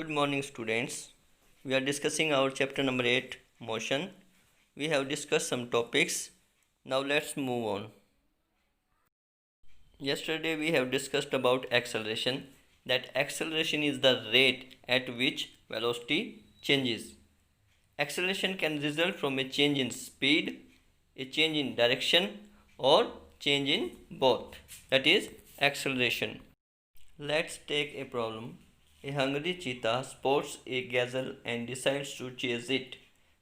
Good morning, students. We are discussing our chapter number 8, motion. We have discussed some topics. Now let's move on. Yesterday we have discussed about acceleration. That acceleration is the rate at which velocity changes. Acceleration can result from a change in speed, a change in direction, or change in both. That is acceleration. Let's take a problem. A hungry cheetah spots a gazelle and decides to chase it.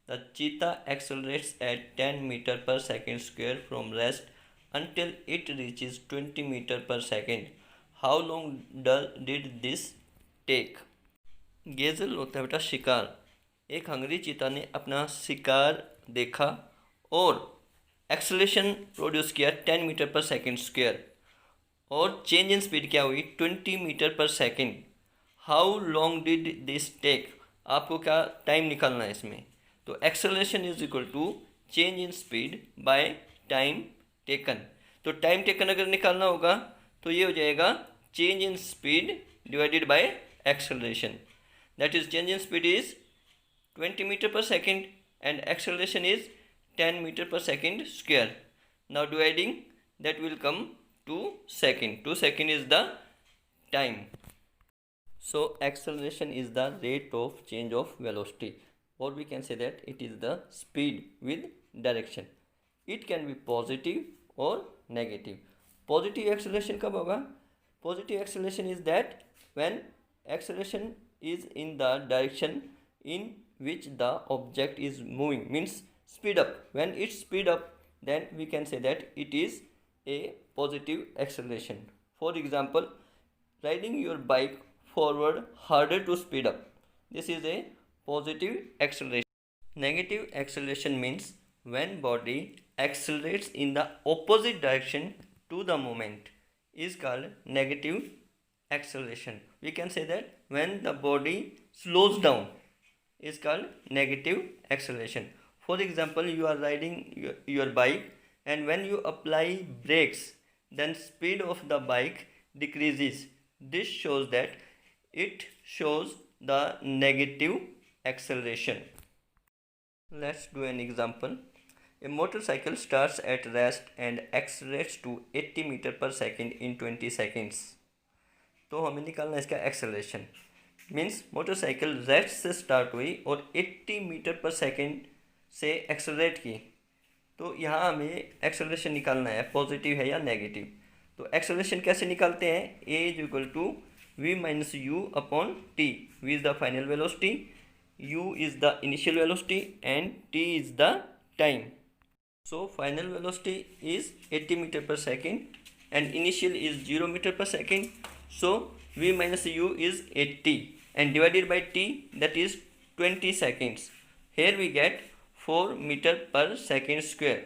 The cheetah accelerates at 10 meter per second square from rest until it reaches 20 meter per second. How long did this take? गेजल होता है बेटा शिकार. एक Hungary चीता ने अपना शिकार देखा और एक्सेलरेशन प्रोड्यूस किया 10 मीटर पर सेकेंड स्क्वायर और चेंज इन स्पीड क्या हुई 20 metre per second. How long did this take, आपको क्या टाइम निकालना है इसमें. तो acceleration is equal to change in speed by time taken. तो टाइम टेकन अगर निकालना होगा तो ये हो जाएगा change in speed divided by acceleration. That is change in speed is 20 metre per second and acceleration is 10 metre per second square. Now dividing that will come 2 seconds. 2 seconds is the time. So acceleration is the rate of change of velocity, or we can say that it is the speed with direction. It can be positive or negative. Positive acceleration कब होगा? Positive acceleration is that when acceleration is in the direction in which the object is moving, means speed up. When it speed up, then we can say that it is a positive acceleration. For example, riding your bike forward harder to speed up. This is a positive acceleration. Negative acceleration means when body accelerates in the opposite direction to the moment is called negative acceleration. We can say that when the body slows down is called negative acceleration. For example, you are riding your bike and when you apply brakes, then speed of the bike decreases. This shows that it shows the negative acceleration. Let's do an example. A motorcycle starts at rest and accelerates to 80 meter per second in 20 seconds. तो हमें निकालना है इसका acceleration. Means motorcycle rest से start हुई और 80 metre per second से accelerate की. तो यहाँ हमें एक्सेलरेशन निकालना है पॉजिटिव है या नेगेटिव. तो एक्सेलरेशन कैसे निकालते हैं. A is equal to v minus u upon t. V is the final velocity, u is the initial velocity and t is the time. So final velocity is 80 metre per second and initial is 0 metre per second. So v minus u is 80 and divided by t, that is 20 seconds. Here we get 4 meter per second square.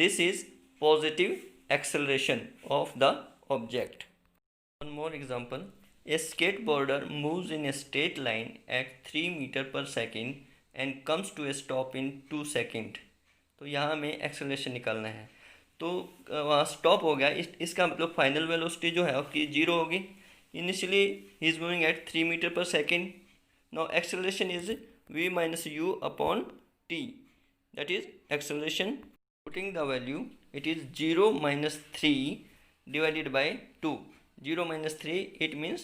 This is positive acceleration of the object. One more example. A skateboarder moves in a straight line at 3 meter per second and comes to a stop in 2 seconds. तो यहाँ हमें acceleration निकालना है. तो वहाँ stop हो गया. इसका मतलब फाइनल वेलोसिटी जो है उसकी 0 होगी. Initially he is moving at 3 meter per second. Now acceleration is v minus u upon t. That is acceleration. Putting the value, it is 0 minus 3 divided by 2. 0 minus 3, it means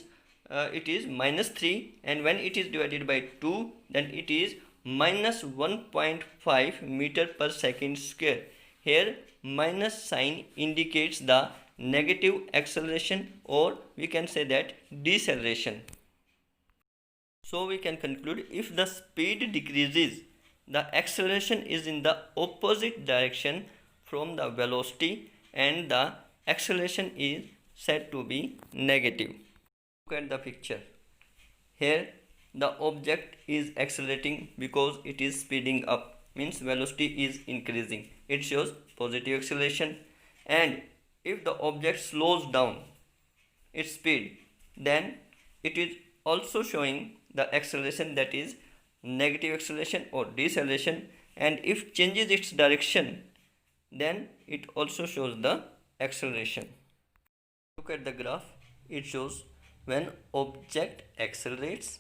it is minus 3, and when it is divided by 2, then it is minus 1.5 meter per second square. Here minus sign indicates the negative acceleration, or we can say that deceleration. So we can conclude, if the speed decreases, the acceleration is in the opposite direction from the velocity and the acceleration is said to be negative. Look at the picture. Here the object is accelerating because it is speeding up, means velocity is increasing. It shows positive acceleration. And if the object slows down its speed, then it is also showing the acceleration, that is negative acceleration or deceleration. And if changes its direction, then it also shows the acceleration. Look at the graph. It shows when object accelerates,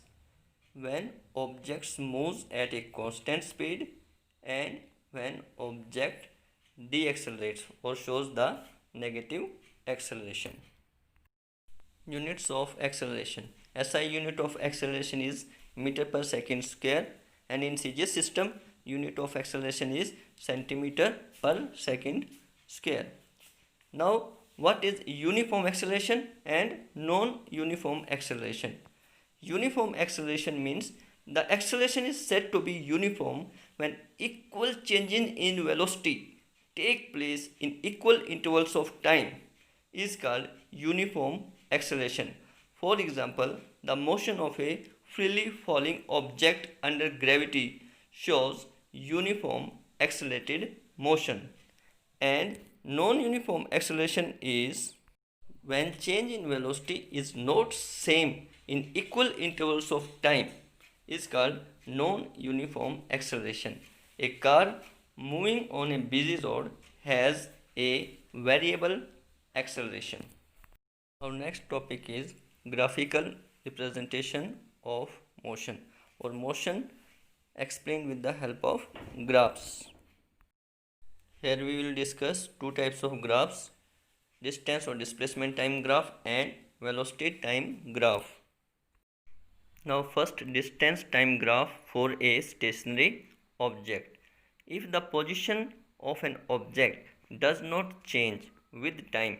when objects moves at a constant speed and when object deaccelerates or shows the negative acceleration. Units of acceleration. SI unit of acceleration is meter per second square, and in CGS system unit of acceleration is centimeter per second square. Now what is uniform acceleration and non-uniform acceleration? Uniform acceleration means the acceleration is said to be uniform when equal changes in velocity take place in equal intervals of time is called uniform acceleration. For example, the motion of a freely falling object under gravity shows uniform accelerated motion. And non-uniform acceleration is when change in velocity is not same in equal intervals of time is called non-uniform acceleration. A car moving on a busy road has a variable acceleration. Our next topic is graphical representation of motion or motion explained with the help of graphs. Here we will discuss two types of graphs: distance or displacement time graph and velocity time graph. Now first, distance time graph for a stationary object. If the position of an object does not change with time,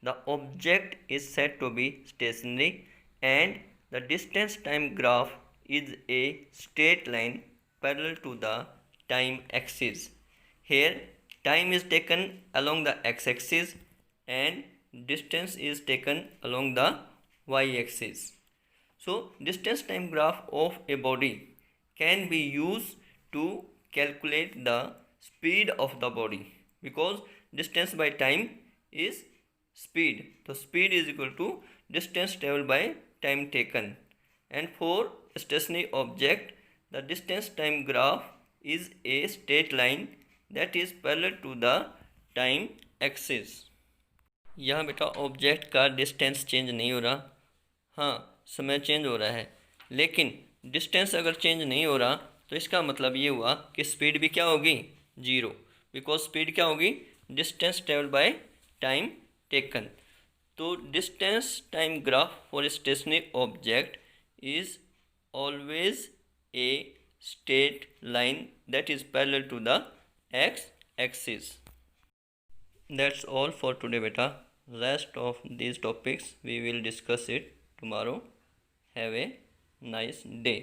the object is said to be stationary, and the distance time graph is a straight line parallel to the time axis. Here time is taken along the x-axis and distance is taken along the y-axis. So distance time graph of a body can be used to calculate the speed of the body, because distance by time is speed. So speed is equal to distance traveled by time taken. And for a stationary object, the distance time graph is a straight line that is parallel to the time axis. यहाँ बेटा object का distance change नहीं हो रहा, हाँ समय change हो रहा है, लेकिन डिस्टेंस अगर चेंज नहीं हो रहा तो इसका मतलब ये हुआ कि स्पीड भी क्या होगी, जीरो, बिकॉज स्पीड क्या होगी, distance travel by time taken. तो distance time graph for a stationary object is always a straight line that is parallel to the x-axis. That's all for today beta. Rest of these topics we will discuss it tomorrow. Have a nice day.